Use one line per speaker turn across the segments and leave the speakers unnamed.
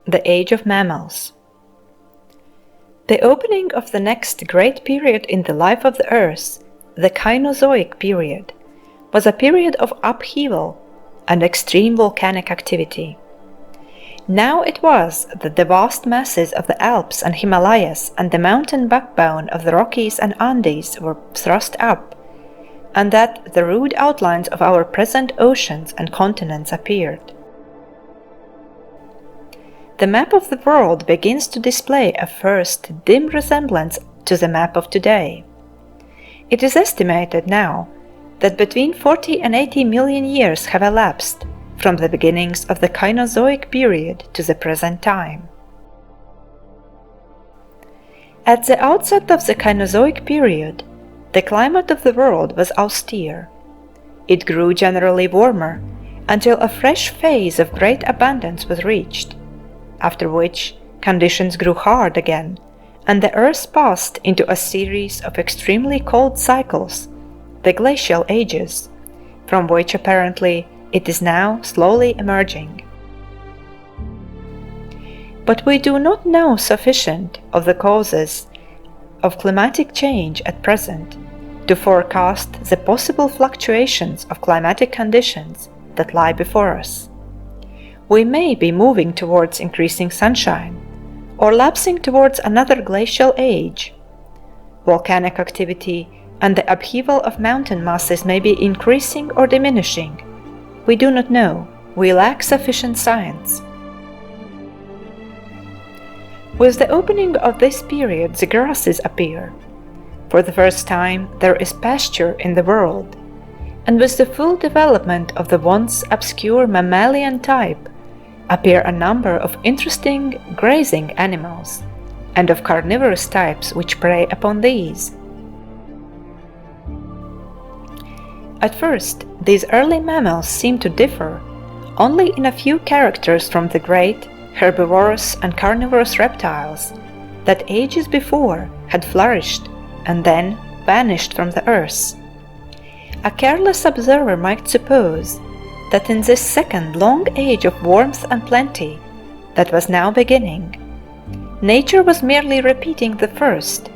The Age of Mammals. The opening of the next great period in the life of the Earth, the Cainozoic period, was a period of upheaval and extreme volcanic activity. Now it was that the vast masses of the Alps and Himalayas and the mountain backbone of the Rockies and Andes were thrust up, and that the rude outlines of our present oceans and continents appeared. The map of the world begins to display a first dim resemblance to the map of today. It is estimated now that between 40 and 80 million years have elapsed from the beginnings of the Cainozoic period to the present time. At the outset of the Cainozoic period, the climate of the world was austere. It grew generally warmer until a fresh phase of great abundance was reached, after which conditions grew hard again, and the Earth passed into a series of extremely cold cycles, the glacial ages, from which apparently it is now slowly emerging. But we do not know sufficient of the causes of climatic change at present to forecast the possible fluctuations of climatic conditions that lie before us. We may be moving towards increasing sunshine, or lapsing towards another glacial age. Volcanic activity and the upheaval of mountain masses may be increasing or diminishing. We do not know. We lack sufficient science. With the opening of this period, the grasses appear. For the first time, there is pasture in the world, and with the full development of the once obscure mammalian type, appear a number of interesting grazing animals, and of carnivorous types which prey upon these. At first, these early mammals seem to differ only in a few characters from the great herbivorous and carnivorous reptiles that ages before had flourished and then vanished from the earth. A careless observer might suppose that in this second long age of warmth and plenty that was now beginning, nature was merely repeating the first,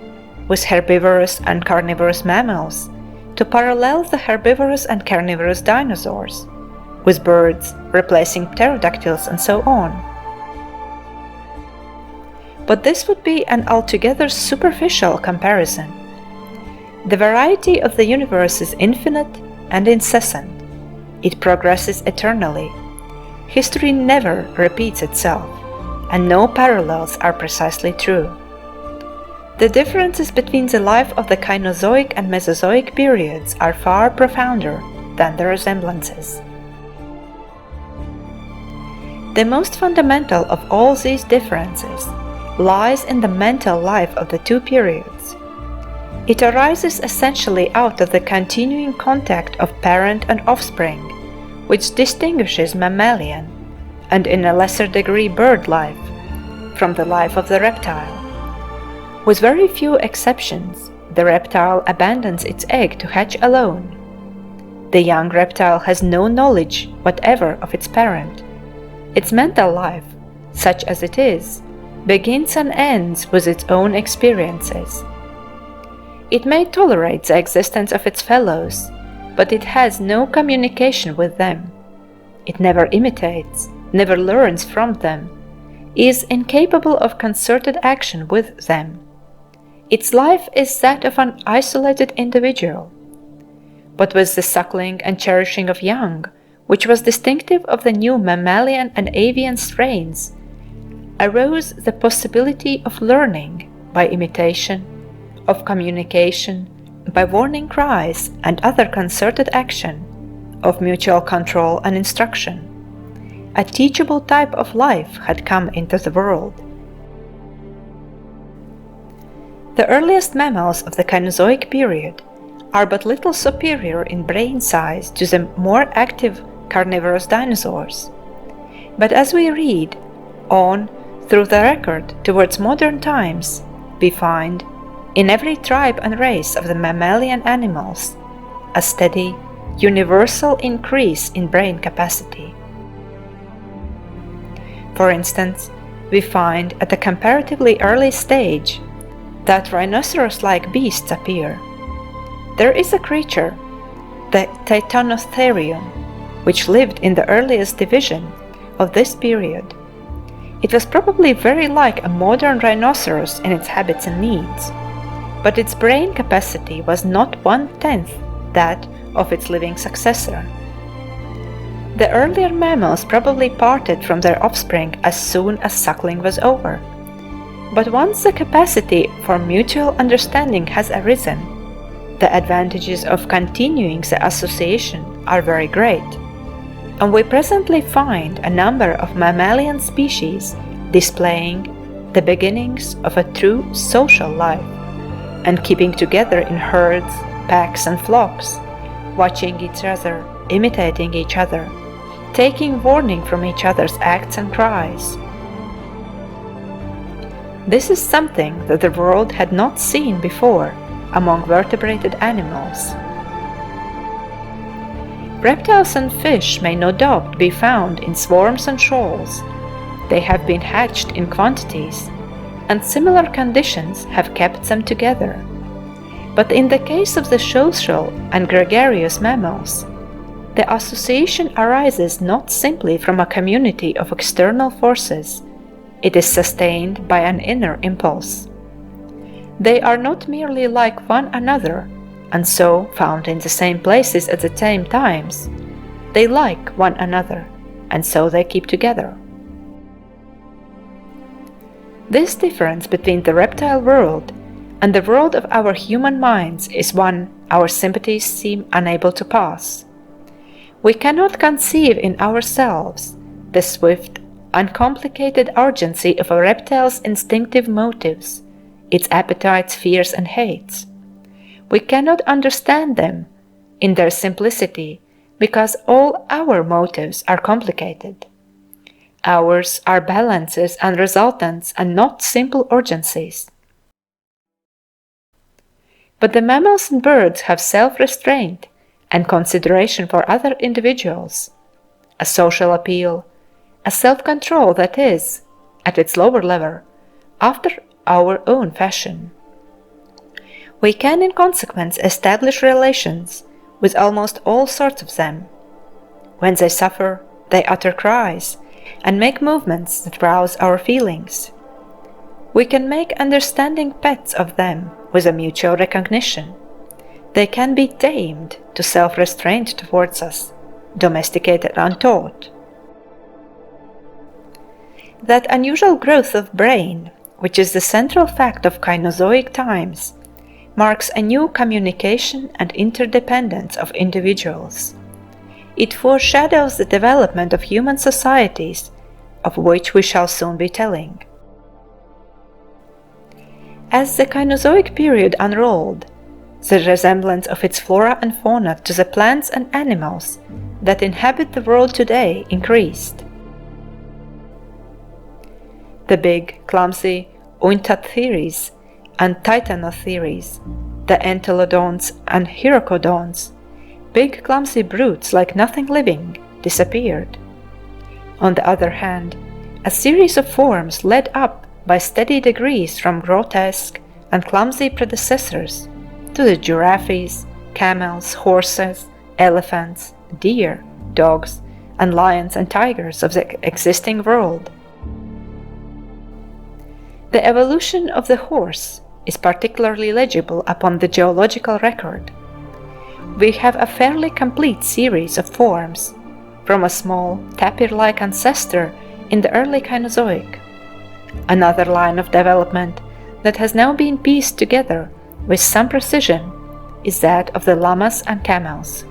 with herbivorous and carnivorous mammals, to parallel the herbivorous and carnivorous dinosaurs, with birds replacing pterodactyls and so on. But this would be an altogether superficial comparison. The variety of the universe is infinite and incessant. It progresses eternally. History never repeats itself, and no parallels are precisely true. The differences between the life of the Cainozoic and Mesozoic periods are far profounder than the resemblances. The most fundamental of all these differences lies in the mental life of the two periods. It arises essentially out of the continuing contact of parent and offspring, which distinguishes mammalian, and in a lesser degree bird life, from the life of the reptile. With very few exceptions, the reptile abandons its egg to hatch alone. The young reptile has no knowledge whatever of its parent. Its mental life, such as it is, begins and ends with its own experiences. It may tolerate the existence of its fellows, but it has no communication with them. It never imitates, never learns from them, is incapable of concerted action with them. Its life is that of an isolated individual. But with the suckling and cherishing of young, which was distinctive of the new mammalian and avian strains, arose the possibility of learning by imitation, of communication by warning cries and other concerted action, of mutual control and instruction. A teachable type of life had come into the world. The earliest mammals of the Cainozoic period are but little superior in brain size to the more active carnivorous dinosaurs. But as we read on through the record towards modern times, we find in every tribe and race of the mammalian animals a steady, universal increase in brain capacity. For instance, we find at a comparatively early stage that rhinoceros-like beasts appear. There is a creature, the Titanotherium, which lived in the earliest division of this period. It was probably very like a modern rhinoceros in its habits and needs, but its brain capacity was not 1/10 that of its living successor. The earlier mammals probably parted from their offspring as soon as suckling was over. But once the capacity for mutual understanding has arisen, the advantages of continuing the association are very great, and we presently find a number of mammalian species displaying the beginnings of a true social life, and keeping together in herds, packs and flocks, watching each other, imitating each other, taking warning from each other's acts and cries. This is something that the world had not seen before among vertebrated animals. Reptiles and fish may no doubt be found in swarms and shoals. They have been hatched in quantities, and similar conditions have kept them together. But in the case of the social and gregarious mammals, the association arises not simply from a community of external forces, it is sustained by an inner impulse. They are not merely like one another, and so found in the same places at the same times. They like one another, and so they keep together. This difference between the reptile world and the world of our human minds is one our sympathies seem unable to pass. We cannot conceive in ourselves the swift, uncomplicated urgency of a reptile's instinctive motives, its appetites, fears, and hates. We cannot understand them in their simplicity because all our motives are complicated. Ours are balances and resultants and not simple urgencies. But the mammals and birds have self-restraint and consideration for other individuals, a social appeal, a self-control that is, at its lower level, after our own fashion. We can in consequence establish relations with almost all sorts of them. When they suffer, they utter cries and make movements that rouse our feelings. We can make understanding pets of them with a mutual recognition. They can be tamed to self-restraint towards us, domesticated and untaught. That unusual growth of brain, which is the central fact of Cainozoic times, marks a new communication and interdependence of individuals. It foreshadows the development of human societies, of which we shall soon be telling. As the Cainozoic period unrolled, the resemblance of its flora and fauna to the plants and animals that inhabit the world today increased. The big, clumsy Ointatheres and Titanotheres, the Entelodonts and Hyracodonts, big clumsy brutes like nothing living, disappeared. On the other hand, a series of forms led up by steady degrees from grotesque and clumsy predecessors to the giraffes, camels, horses, elephants, deer, dogs, and lions and tigers of the existing world. The evolution of the horse is particularly legible upon the geological record. We have a fairly complete series of forms, from a small, tapir-like ancestor in the early Cainozoic. Another line of development that has now been pieced together with some precision is that of the llamas and camels.